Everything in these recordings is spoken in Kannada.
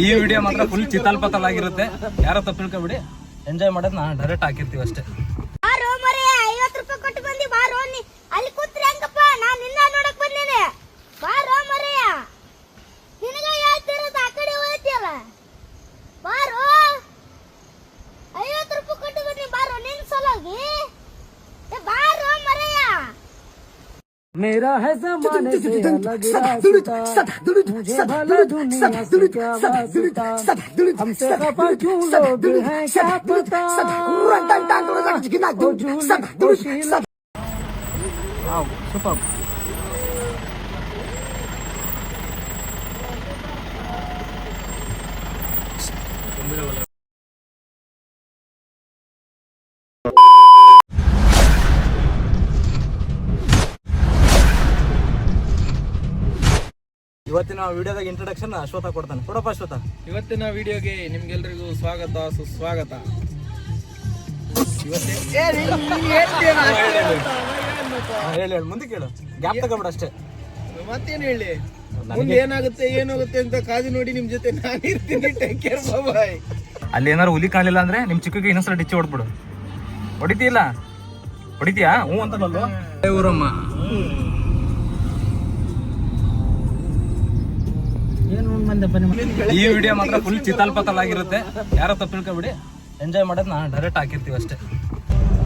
ಈ ವಿಡಿಯೋ ಮಾತ್ರ ಫುಲ್ ಚಿತಾಲ್ಪತಲ್ ಆಗಿರುತ್ತೆ. ಯಾರೋ ತಪ್ಪು ತಿಳ್ಕೊಬಿಡಿ. ಎಂಜಾಯ್ ಮಾಡೋದು ನಾನು ಡೈರೆಕ್ಟ್ ಹಾಕಿರ್ತೀವಿ ಅಷ್ಟೇ. ಅಲ್ಲಿ ಕೂತ್ರೆ ಹೆಂಗಪ್ಪ, ನಾನು ನಿನ್ನ ನೋಡಕ್ ಬಂದೇನೆ. ಬಾರೋ ಮರೆಯ, ನಿನಗ ಹೇಳ್ತಿರೋದು ಆ ಕಡೆ ಹೋಯ್ತಿಯಲ್ಲ. ಬಾರೋ, 50 ರೂಪಾಯಿ ಕೊಟ್ಟು ಬನ್ನಿ. ಬಾರೋ ನಿನ್ ಸಲುವಾಗಿ. ಬಾರೋ ಮರೆಯ. मेरा है ज़माने से अलग रास्ता, मुझे भला दुनिया से क्या वास्ता, हमसे खफा क्यों लोग हैं क्या पता, ओ झूली ओ शीला. Wow super. ಇವತ್ತಿನ ವಿಡಿಯೋದಾಗ ಇಂಟ್ರೊಡಕ್ಷನ್ ಅಶ್ವಥ ಕೊಡ್ತಾನೆ. ಕೊಡಪ್ಪ ಅಶ್ವಥ. ಇವತ್ತಿನ ವಿಡಿಯೋಗೆ ನಿಮ್ಗೆಲ್ರಿಗೂ ಸ್ವಾಗತ ಸುಸ್ವಾಗತ. ಹೇಳಿ ಮುಂದೆ ಕೇಳು, ಗ್ಯಾಪ್ ತಗೊಂಬಿಡ ಅಷ್ಟೇ. ಮತ್ತೇನು ಹೇಳಿ, ಮುಂದೆ ಏನಾಗುತ್ತೆ ಏನಾಗುತ್ತೆ ಅಂತ ಕಾದು ನೋಡಿ ನಿಮ್ ಜೊತೆ ನಾನು ಇರ್ತೀನಿ. ಟೇಕ್ ಕೇರ್, ಬಾಯ್. ಅಲ್ಲಿ ಏನಾರು ಹುಲಿ ಕಾಣಲಿಲ್ಲ ಅಂದ್ರೆ ನಿಮ್ ಚಿಕ್ಕಗೆ ಇನ್ನೊಂದ್ಸಲ ಡಿಚ್ಚಿ ಹೊಡ್ಬಿಡು. ಹೊಡಿತೀಯಲ್ಲ, ಹೊಡಿತೀಯಾ? ಹ್ಞೂ ಅಂತಲ್ಲ ಊರಮ್ಮ. ಈ ವಿಡಿಯೋ ಮಾತ್ರ ಫುಲ್ ಚಿತಾಲ್ಪತಲ್ ಆಗಿರುತ್ತೆ. ಯಾರೋ ತಪ್ಪು ತಿಳ್ಕೊಬಿಡಿ. ಎಂಜಾಯ್ ಮಾಡೋದು ನಾನು ಡೈರೆಕ್ಟ್ ಹಾಕಿರ್ತೀವಿ ಅಷ್ಟೇ.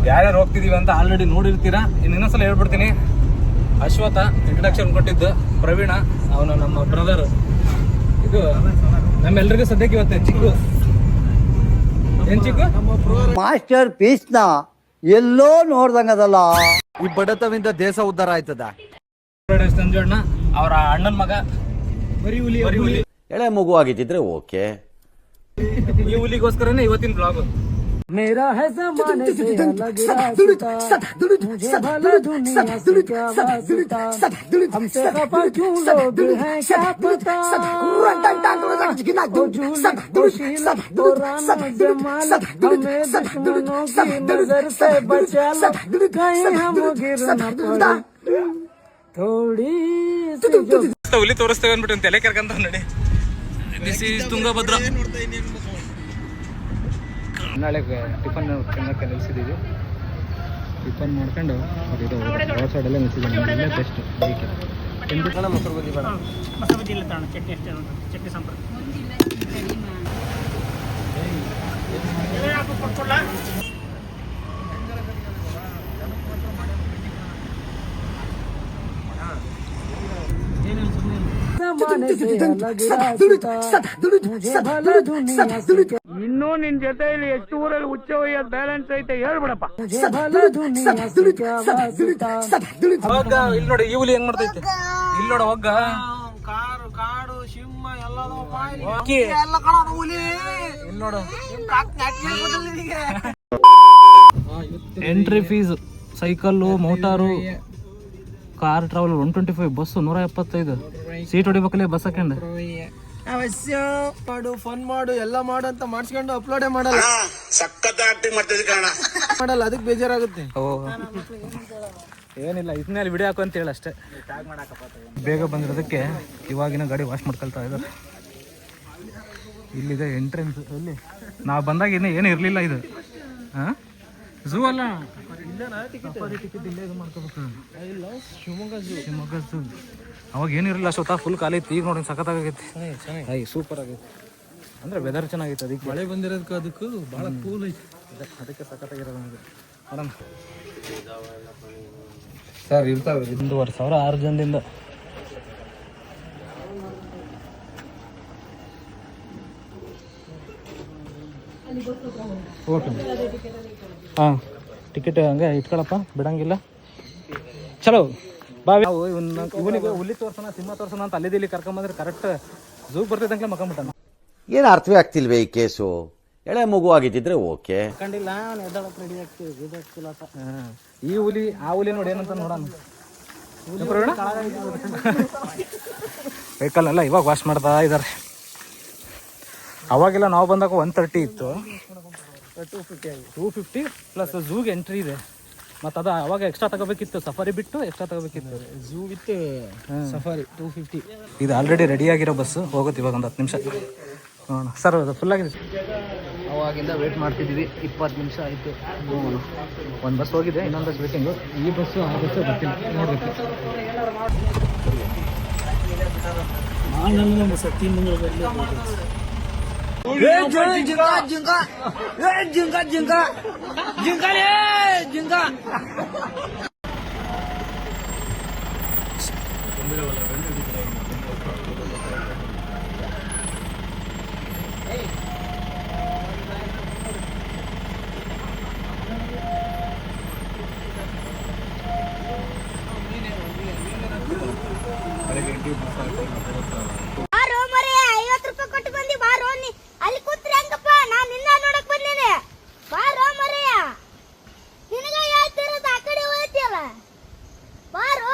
ಯಾರ್ಯಾರು ಹೋಗ್ತಿದೀವಿ ಅಂತ ಆಲ್ರೆಡಿ ನೋಡಿರ್ತೀರಾ. ಇನ್ನೊಂದ್ಸಲ ಹೇಳ್ಬಿಡ್ತೀನಿ. ಅಶ್ವಥ ಇಂಟ್ರಡಕ್ಷನ್ ಕೊಟ್ಟಿದ್ದು, ಪ್ರವೀಣ ಅವನು ನಮ್ಮ ಬ್ರದರ್. ಇದು ನಮ್ಮೆಲ್ರಿಗೂ ಸದ್ಯಕ್ಕೆ ಇವತ್ತೆ ಚಿಕ್ಕು. ಏನ್ ಚಿಕ್ಕು? ಮಾಸ್ಟರ್ ಪೀಸ್ ನ ಎಲ್ಲೋ ನೋಡ್ದಂಗದಲ್ಲ. ಈ ಬಡತವಿಂದ ದೇಶ ಉದ್ಧಾರ ಆಯ್ತದ. ಸಂಜೋಣ್ಣ ಅವರ ಅಣ್ಣನ ಮಗ. ಬರೀ ಹುಲಿ ಎಳೆ ಮಗು ಆಗಿದ್ದಿದ್ರೆ ಓಕೆ. ಈ ಹುಲಿಗೋಸ್ಕರನೇ ಇವತ್ತಿನ ಬ್ಲಾಗ್. मेरा है ज़माने से अलग रास्ता, मुझे भला दुनिया से क्या वास्ता, हमसे खफा क्यों लोग हैं क्या पता, ओ झूली ओ शीला ओ राना जमाल, हमें दुश्मनों की नजर से बचा लो, कहीं हम गिर न पड़े थोड़ी सी जो. ಹುಲಿ ತೋರಿಸ್ತೇವೆ ಅಂದ್ಬಿಟ್ಟು ತಲೆ ಕರ್ಕಂತ ನೋಡಿ. This is Tungabhadra. ನಾಳೆ ಟಿಫನ್ ತಿನ್ನೋಕ್ಕೆ ನಿಲ್ಸಿದ್ದೀವಿ. ಟಿಫನ್ ಮಾಡ್ಕೊಂಡು ಇದು ರೋಡ್ ಸೈಡಲ್ಲೇ ನಿಲ್ಸಿದ್ದೀವಿ. ಬೆಸ್ಟ್ ಅದಕ್ಕೆ ತಿಂದು ಕಣ ಮೊಸರು ಬಜ್ಜಿ ಬೇಡ. ಮೊಸರು ಬಜ್ಜಿ ಇಲ್ಲ ತಾಣ, ಚಟ್ನಿ ಅಷ್ಟೇ. ಚಟ್ನಿ ಸಾಂಬಾರು ಕೊಡ್ಕೊಳ್ಳ. ಇನ್ನೂ ನಿನ್ ಜೊತೆಯಲ್ಲಿ ಎಷ್ಟು ಊರಲ್ಲಿ ಹುಚ್ಚ ಒಯ್ಯೋದು ಬ್ಯಾಲೆನ್ಸ್ ಐತೆ ಹೇಳ್ಬಿಡಪ್ಪ. ಇಲ್ಲಿ ನೋಡಿ ಈ ಹುಲಿ ಹೆಂಗ್ ಮಾಡ್ತೈತೆ. ಇಲ್ಲಿ ನೋಡ ಒಗ್ಗ ಕಾರು ಕಾಡು ಸಿಂಹ ಎಲ್ಲ ಇಲ್ಲಿ ನೋಡು. Entry fees cycle, motor, car travel 125, bus 175. Seat ಹೊಡಿಬೇಕಲ್ಲೇ ಬಸ್ ಹಾಕೊಂಡು. ಅವಶ್ಯ ಮಾಡು, ಫನ್ ಮಾಡು, ಎಲ್ಲ ಮಾಡು ಅಂತ ಮಾಡಿಸ್ಕೊಂಡು ಅಪ್ಲೋಡೇ ಮಾಡಲ್ಲ. ಸಖತ್ ಆಕ್ಟಿಂಗ್ ಮಾಡ್ತಿದ್ದೆ ಕಾರಣ ಮಾಡಲ್ಲ, ಅದಕ್ಕೆ ಬೇಜಾರಾಗುತ್ತೆ. ಏನಿಲ್ಲ, ಇದನ್ನೆಲ್ಲ ವಿಡಿಯೋ ಹಾಕು ಅಂತ ಹೇಳಿ ಅಷ್ಟೇ. ಬೇಗ ಬಂದಿರೋದಕ್ಕೆ ಇವಾಗಿನ ಗಾಡಿ ವಾಶ್ ಮಾಡ್ಕೊಳ್ತಾ ಇದ್ದಾರೆ. ಇಲ್ಲಿದೆ ಎಂಟ್ರೆನ್ಸ್. ಅಲ್ಲಿ ನಾವು ಬಂದಾಗ ಇನ್ನೂ ಏನು ಇರಲಿಲ್ಲ ಇದು. ಹಾಂ, ಝೂ ಅಲ್ಲ, ಟಿಕೆಟ್ ಇಲ್ಲೇ ಇದು ಮಾಡ್ಕೋಬೇಕು. ಶಿವಮೊಗ್ಗ ಝೂ ಅವಾಗ ಏನಿರಲಿಲ್ಲ. ಸ್ವತಃ ಫುಲ್ ಖಾಲಿ ಇತ್ತು. ಈಗ ನೋಡಿ ಸಖತ್ತಾಗೈತಿ. ಸೂಪರ್ ಆಗೈತಿ. ಅಂದರೆ ವೆದರ್ ಚೆನ್ನಾಗೈತೆ. ಅದಕ್ಕೆ ಮಳೆ ಬಂದಿರೋದಕ್ಕೂ ಅದಕ್ಕೂ ಭಾಳ ಕೂಲ್ ಐತಿ. ಅದಕ್ಕೆ ಸಖತ್ತಾಗಿರೋದು ಮೇಡಮ್. ಸರ್ ಇರ್ತಾವೆ 1,500 6 ಜನದಿಂದ. ಓಕೆ ಹಾಂ, ಟಿಕೆಟ್ ಹಂಗೆ ಇಟ್ಕೊಳಪ್ಪ, ಬಿಡಂಗಿಲ್ಲ. ಚಲೋ ಬಾ. ಇವನಿಗೆ ಹುಲಿ ತೋರ್ಸೋಣ, ಸಿಂಹ ತೋರ್ಸೋಣ ಅಂತ ಅಲ್ಲಿದ್ದು ಇಲ್ಲಿ ಕರ್ಕೊಂಬಂದ್ರೆ ಕರೆಕ್ಟ್ ಝೂಗ್ ಬರ್ತಿದ್ದಂಗೆ ಮಕ್ಕಂಬಿಟ್ಟಾನ. ಏನು ಅರ್ಥವೇ ಆಗ್ತಿಲ್ವೇ ಈ ಕೇಸು? ಎಳೆ ಮಗು ಆಗಿದ್ದಿದ್ರೆ ಓಕೆ. ಕಂಡಿಲ್ಲ ರೆಡಿ ಆಗ್ತೀವಿ. ಈ ಹುಲಿ ಆ ಹುಲಿ ನೋಡಿ ಏನಂತ ನೋಡೋಣ. ವೆಹಿಕಲ್ ಎಲ್ಲ ಇವಾಗ ವಾಶ್ ಮಾಡ್ತಾ ಇದ್ದಾರೆ. ಅವಾಗೆಲ್ಲ ನಾವು ಬಂದಾಗ 130 ಇತ್ತು. 250 ಪ್ಲಸ್ ಝೂಗೆ ಎಂಟ್ರಿ ಇದೆ. ಮತ್ತು ಅದು ಅವಾಗ ಎಕ್ಸ್ಟ್ರಾ ತಗೋಬೇಕಿತ್ತು, ಸಫಾರಿ ಬಿಟ್ಟು ಎಕ್ಸ್ಟ್ರಾ ತಗೋಬೇಕಿತ್ತು. Zoo with safari 250. ಇದು ಆಲ್ರೆಡಿ ರೆಡಿಯಾಗಿರೋ ಬಸ್ಸು ಹೋಗುತ್ತೆ ಇವಾಗ ಒಂದು 10 ನಿಮಿಷ ನೋಡೋಣ. ಸರ್ ಅದು ಫುಲ್ ಆಗಿದೆ. ಅವಾಗಿಂದ ವೇಟ್ ಮಾಡ್ತಿದ್ದೀವಿ, 20 ನಿಮಿಷ ಆಯಿತು. ಒಂದು ಬಸ್ ಹೋಗಿದೆ, ಇನ್ನೊಂದು ಬಸ್ ವೇಟಿಂಗು. ಈ ಬಸ್ಸು ಆ ಬಸ್ಸು ಗೊತ್ತಿಲ್ಲ, ನೋಡಬೇಕು. ಬಾರೋ ಮರೆಯ 50 ರೂಪಾಯಿ ಕೊಟ್ಟು ಬಂದಿ. ಬಾರೋ ನೀ ಅಲ್ಲಿ ಕೂತ್ರೆ ಹೆಂಗಪ್ಪ? ನಾನ್ ನಿನ್ನ ನೋಡಕ್ ಬಂದೇನೆ. ಬಾರೋ ಮರೆಯ, ನಿನಗ ಹೇಳ್ತಿರೋದು ಆ ಕಡೆ ಹೋಯ್ತಿಯಲ್ಲ. ಬಾರೋ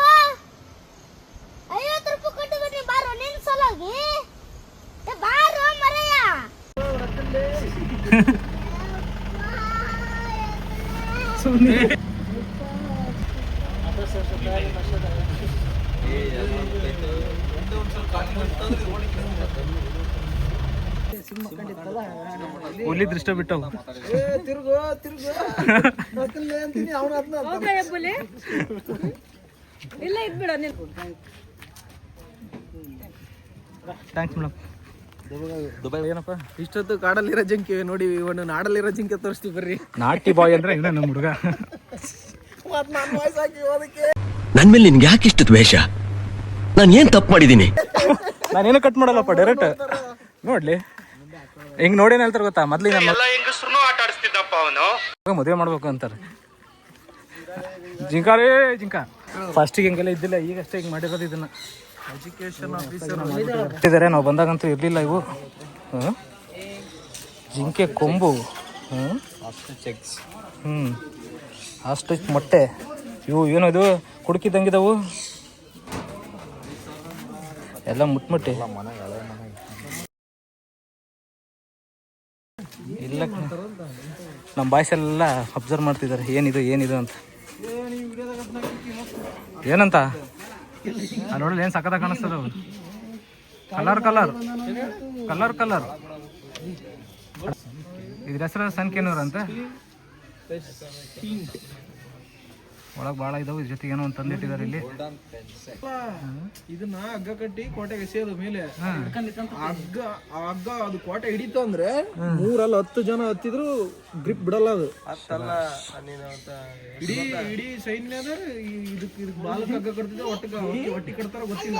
50 ರೂಪಾಯಿ ಕೊಟ್ಟು ಬಂದಿ. ಬಾರೋ ನಿನ್ ಸಲುವಾಗಿ. ಬಾರೋ ಮರೆಯ. ಹುಲಿ ದೃಷ್ಟ ಬಿಟ್ಟವು. ತಿರುಗು ಅಂತೀನಿ ಅವನು ಇಲ್ಲ ಇದ್ಬಿಡ. Thanks madam. ಏನಪ್ಪ ಇಷ್ಟೊತ್ತು ಕಾಡಲ್ಲಿರೋ ಜಿಂಕೆ ನೋಡಿ, ಇವನು ನಾಡಲ್ಲಿರೋ ಜಿಂಕೆ ತೋರಿಸ್ತೀವಿ ಬರ್ರಿ. ನಾಟಿ ಬಾಯ್ ಅಂದ್ರೆ ಇಲ್ಲ ನಮ್ಮ ಹುಡುಗ. ನನ್ ಮೇಲೆ ನಿನ್ಗೆ ಯಾಕೆ ಇಷ್ಟು ದ್ವೇಷ? ನಾನು ಏನ್ ತಪ್ಪು ಮಾಡಿದೀನಿ? ನಾನೇನು ಕಟ್ ಮಾಡಲ್ಲಪ್ಪ, ಡೈರೆಕ್ಟ್ ನೋಡ್ಲಿ. ಹಿಂಗ್ ನೋಡೇನ್ ಹೇಳ್ತಾರೆ ಗೊತ್ತಾ, ಮೊದ್ಲಿನ ಮದುವೆ ಮಾಡ್ಬೇಕು ಅಂತಾರೆ. ಜಿಂಕಾರೇ ಜಿಂಕ ಫಸ್ಟಿಗೆ ಹಿಂಗೆಲ್ಲ ಇದ್ದಿಲ್ಲ, ಈಗಷ್ಟೇ ಹಿಂಗೆ ಮಾಡಿರೋದು. ಇದನ್ನ ಎಜುಕೇಶನ್ ಆಫೀಸರ್ ಇಟ್ಟಿದ್ದಾರೆ, ನಾವು ಬಂದಾಗಂತೂ ಇರಲಿಲ್ಲ ಇವು. ಜಿಂಕೆ ಕೊಂಬು, ಅಷ್ಟು ಮೊಟ್ಟೆ ಇವು. ಏನದು ಕುಡುಕಿದ್ದಂಗಿದವು ಎಲ್ಲ ಮುಟ್ಮುಟ್ಟಿ. ಇಲ್ಲ ನಮ್ಮ ಬಾಯ್ಸ್ ಎಲ್ಲ ಅಬ್ಸರ್ವ್ ಮಾಡ್ತಿದ್ದಾರೆ, ಏನಿದು ಅಂತ. ಏನಂತ ನೋಡಲಿ, ಏನು ಸಕ್ಕತ್ತಾಗಿ ಕಾಣಿಸ್ತದ. ಕಲರ್ ಇದ್ರ ಹೆಸರು ಸನ್ಕೇನೂರ್ ಅಂತ. ಒಳಗೆ ಭಾಳ ಇದಾವೆ, ಇದ್ರ ಜೊತೆಗೆ ಏನೋ ಒಂದು ತಂದಿಟ್ಟಿದ್ದಾರೆ ಇಲ್ಲಿ. ಇದನ್ನ ಹಗ್ಗ ಕಟ್ಟಿ ಕೋಟೆಗೆ ಎಸೆಯೋದು ಮೇಲೆ. ಹಗ್ಗ ಅದು ಕೋಟೆ ಹಿಡಿತು ಅಂದ್ರೆ 3-10 ಜನ ಹತ್ತಿದ್ರು ಗ್ರಿಪ್ ಬಿಡಲ್ಲ ಅದು. ಇಡೀ ಸೈನ್ಯದ ಇದಕ್ಕೆ ಬಾಲಕ್ಕೆ ಹಗ್ಗ ಕಟ್ತಿದ್ರೆ ಒಟ್ಟಿಗೆ ಕಟ್ತಾರ ಗೊತ್ತಿಲ್ಲ.